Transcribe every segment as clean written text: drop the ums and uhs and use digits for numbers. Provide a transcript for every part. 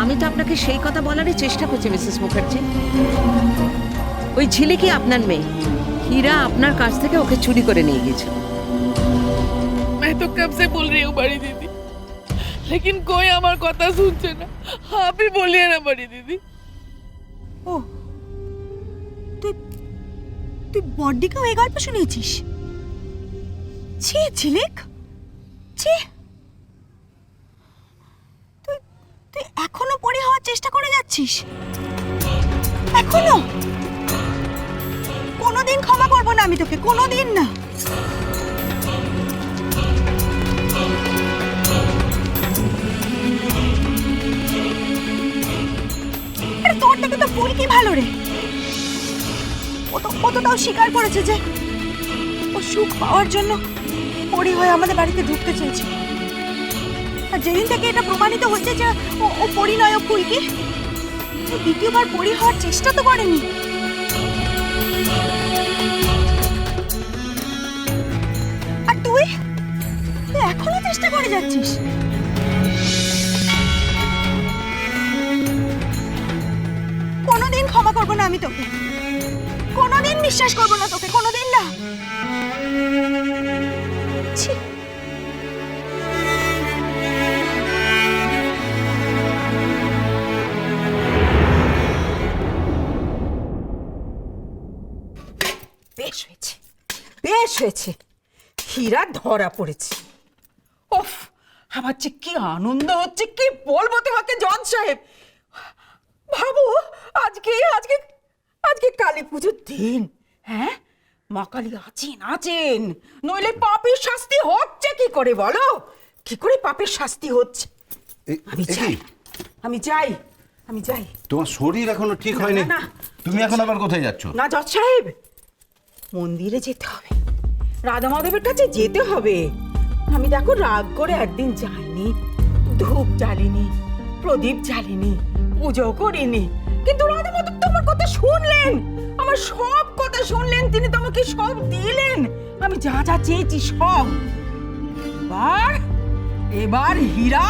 আমি তো আপনাকে সেই কথা বলারই চেষ্টা করছি মিসেস মুখার্জি। ওই ঝিলিকি আপনার মেয়ে, হীরা আপনার কাছ থেকে ওকে চুরি করে নিয়ে গেছিল। मैं तो कब से बोल रही हूँ बड़ी दीदी, लेकिन कोई हमार কথা শুনছে না। आप ही बोलिए ना बड़ी दीदी। ও তুই তুই বড়দিকেও এই গল্প শুনেছিস? ছি ঝিলিক, ছি। তুই তুই এখনো পরি হওয়ার চেষ্টা করে যাচ্ছিস? এখনো? কোনোদিন ক্ষমা করবো না আমি তোকে, কোনোদিন না। আরে তোর থেকে তো ফুল কি ভালো রে। ও তো তাও স্বীকার করেছে যে ও সুখ পাওয়ার জন্য পরি হয়ে আমাদের বাড়িতে ঢুকতে চেয়েছে। আর যেদিন থেকে এটা প্রমাণিত হচ্ছে যে ও পরি নয়, ও ফুলকি, ও দ্বিতীয়বার পরি হওয়ার চেষ্টা তো করেনি। আর তুই এখনো চেষ্টা করে যাচ্ছিস? কোনোদিন ক্ষমা করবো না আমি তোকে, কোনোদিন বিশ্বাস করবো না তোকে, কোনোদিন না। ছি। বেশ হয়েছে, বেশ হয়েছে, হীরা ধরা পড়েছে। ওফ, আমার যে কি আনন্দ হচ্ছে, কি বলবো তোমাকে জজ সাহেব। ভাবো, আজকে আজকে আজকে কালী পুজোর দিন। হ্যাঁ, মা কালী আছেন, নইলে পাপের শাস্তি হচ্ছে কি করে বলো? কি করে পাপের শাস্তি হচ্ছে? আমি যাই, আমি যাই, আমি যাই। তোমার শরীর এখনো ঠিক হয়নি, তুমি এখন আবার কোথায় যাচ্ছ? না জজ সাহেব, মন্দিরে যেতে হবে, রাধা মাধবের কাছে যেতে হবে। আমি দেখো রাগ করে একদিন যাইনি, ধূপ জ্বালিনি, প্রদীপ জ্বালিনি, পুজো করিনি, কিন্তু রাধা মাধব তো আমার কথা শুনলেন, আমার সব কথা শুনলেন, তিনি তো আমাকে সব দিলেন, আমি যা যা চেয়েছি সব। এবার হীরা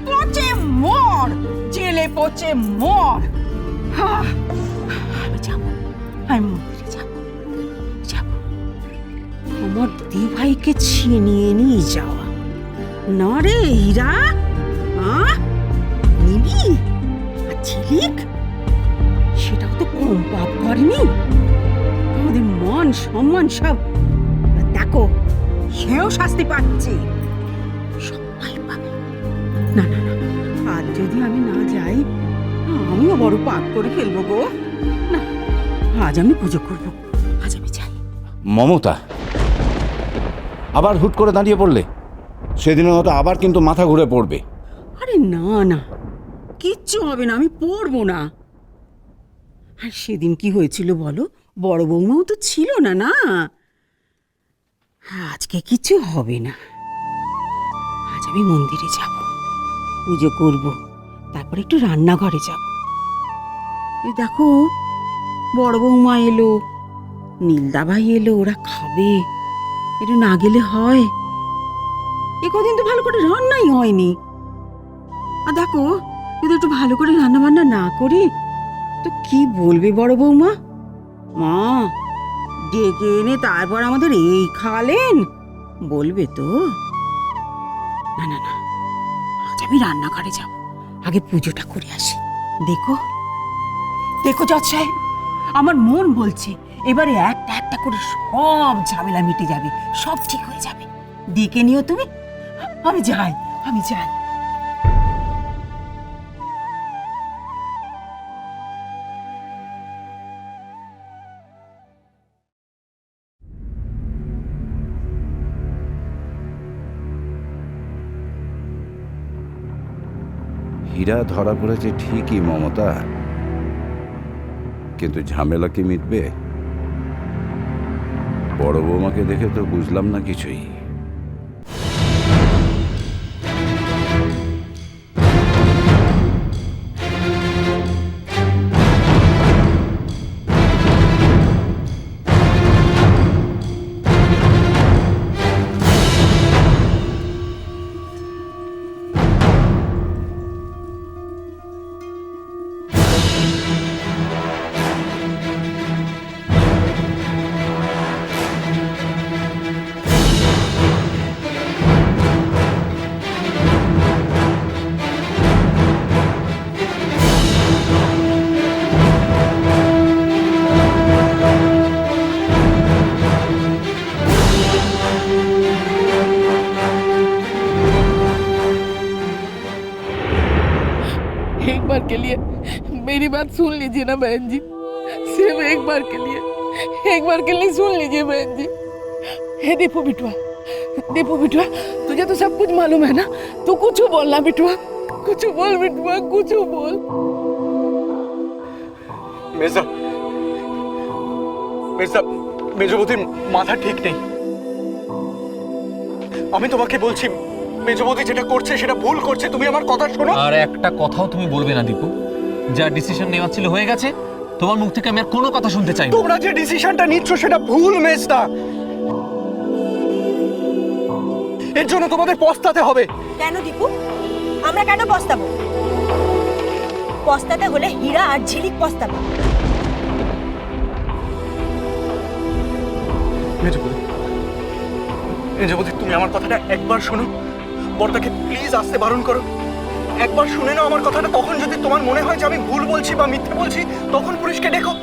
পচে মর, জেলে পচে মর। আমি যাবো, আমি মন্দিরে যাবো, যাবো। আমার দিভাইকে ছিনিয়ে নিয়ে যাওয়া না রে হীরা, নিবি? আর ঝিলিক, সেটাও তো কম পাপ করেনি। আমাদের মান সম্মান সব দেখো, সেও শাস্তি পাচ্ছে, সবাই পাবে। না না না, আজ যদি আমি না যাই আমিও বড় পাপ করে ফেলবো গো। না, আজ আমি পুজো করবো, আজ আমি যাই। মমতা, আবার হুট করে দাঁড়িয়ে পড়লে, সেদিনের মতো আবার কিন্তু মাথা ঘুরে পড়বে। আরে না না, কিচ্ছু হবে না, আমি পড়বো না। আর সেদিন কি হয়েছিল বলো, বড় বৌমাও তো ছিল না। না, আজকে কিছু হবে না। আজ আমি মন্দিরে যাব, পুজো করব, তারপর একটু রান্নাঘরে যাব। এই দেখো, বড় বৌমা এলো, নীলদা ভাই এলো, ওরা খাবে, একটু না গেলে হয়? এ কদিন তো ভালো করে রান্নাই হয়নি। আর দেখো, যদি একটু ভালো করে রান্না বান্না না করি তো কি বলবে বড় বৌমা? মা ডেকে এনে তারপর আমাদের এই খালেন বলবে তো। না না না, আজ আমি রান্নাঘরে যাব, আগে পুজোটা করে আসি। দেখো দেখো জজ সাহেব, আমার মন বলছে এবারে একটা একটা করে সব ঝামেলা মিটে যাবে, সব ঠিক হয়ে যাবে। ডেকে নিও তুমি, আমি যাই, আমি যাই। হীরা ধরা পড়েছে ঠিকই মমতা, কিন্তু ঝামেলা কি মিটবে? বড় বৌমাকে দেখে তো বুঝলাম না কিছুই। एक बार के लिए मेरी बात सुन लीजिए ना बहन जी, सिर्फ एक बार के लिए सुन लीजिए बहन जी। हे दीपू बिटवा, तुझे तो सब कुछ मालूम है ना, तू कुछ बोल ना बिटवा, कुछ बोल बिटवा, कुछ बोल। মির্জা মেজবৌদির মাথা ঠিক নেই। আমি তোমাকে বলছি মেজবৌদি যেটা করছে সেটা ভুল করছে, তুমি আমার কথা শোনো। আর একটা কথাও তুমি বলবে না দীপু, যা ডিসিশন নেওয়া ছিল হয়ে গেছে, তোমার মুখ থেকে আমি আর কোনো কথা শুনতে চাই না। তোমরা যে ডিসিশনটা নিচ্ছ সেটা ভুল মেজদা, এর জন্য তোমাদের পস্তাতে হবে। কেন দীপু, আমরা কেন পস্তাবো? পস্তাতে হলে হীরা আর ঝিলিক পস্তাবে। মেজবৌদি তুমি আমার কথাটা একবার শোনো, বড়দাকে প্লিজ আসতে বারণ করো। একবার শুনে নাও আমার কথাটা, তখন যদি তোমার মনে হয় যে আমি ভুল বলছি বা মিথ্যে বলছি, তখন পুলিশকে ডেকো।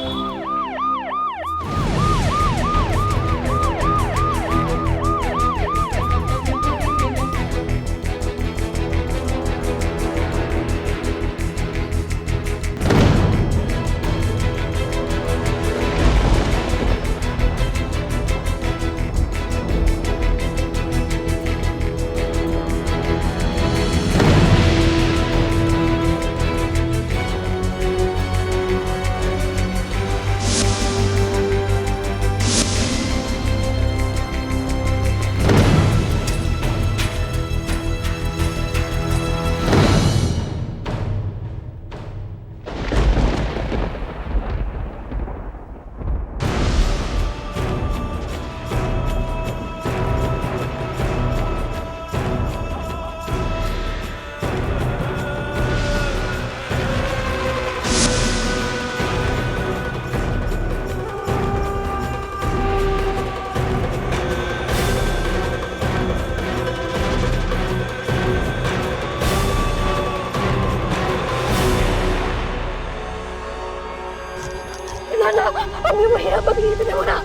আমি আমার হিরাম্মাকে নিতে দেবো না,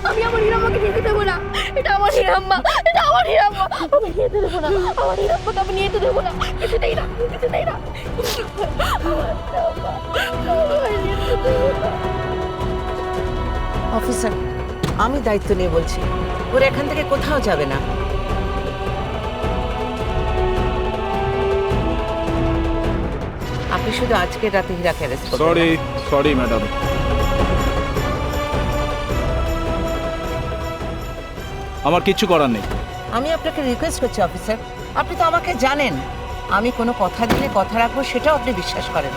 আমি আমার হিরাম্মাকে নিতে দেবো না, এটা আমার হিরাম্মা, এটা আমার হিরাম্মা, আমি নিতে দেবো না, আমার হিরাম্মাকে আমি নিতে দেবো না, কিছুতেই না, কিছুতেই না, আমার হিরাম্মা, আমি নিতে দেবো না। অফিসার, আমি দায়িত্ব নিয়ে বলছি, ওর এখান থেকে কোথাও যাবে না। আপনি শুধু আজকের রাতে হীরাকে অ্যারেস্ট করবেন। Sorry madam. আমার কিচ্ছু করার নেই। আমি আপনাকে রিকোয়েস্ট করছি অফিসার, আপনি তো আমাকে জানেন, আমি কোনো কথা দিলে কথা রাখবো সেটাও আপনি বিশ্বাস করেন।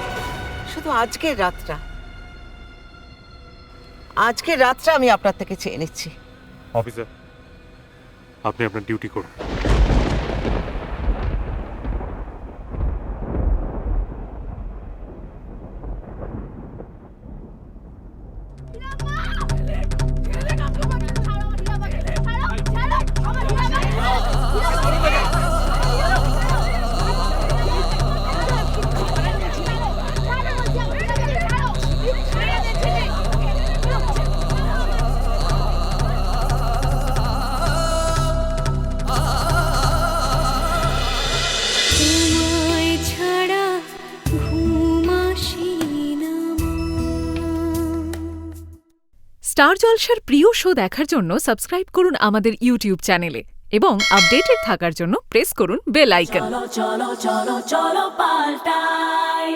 শুধু আজকের রাতটা আমি আপনার থেকে চেয়ে নিচ্ছি। অফিসার, আপনি আপনার ডিউটি করুন। স্টার জলসার প্রিয় শো দেখার জন্য সাবস্ক্রাইব করুন আমাদের ইউটিউব চ্যানেলে এবং আপডেটেড থাকার জন্য প্রেস করুন বেল আইকন। চলো চলো চলো চলো পাল্টাই।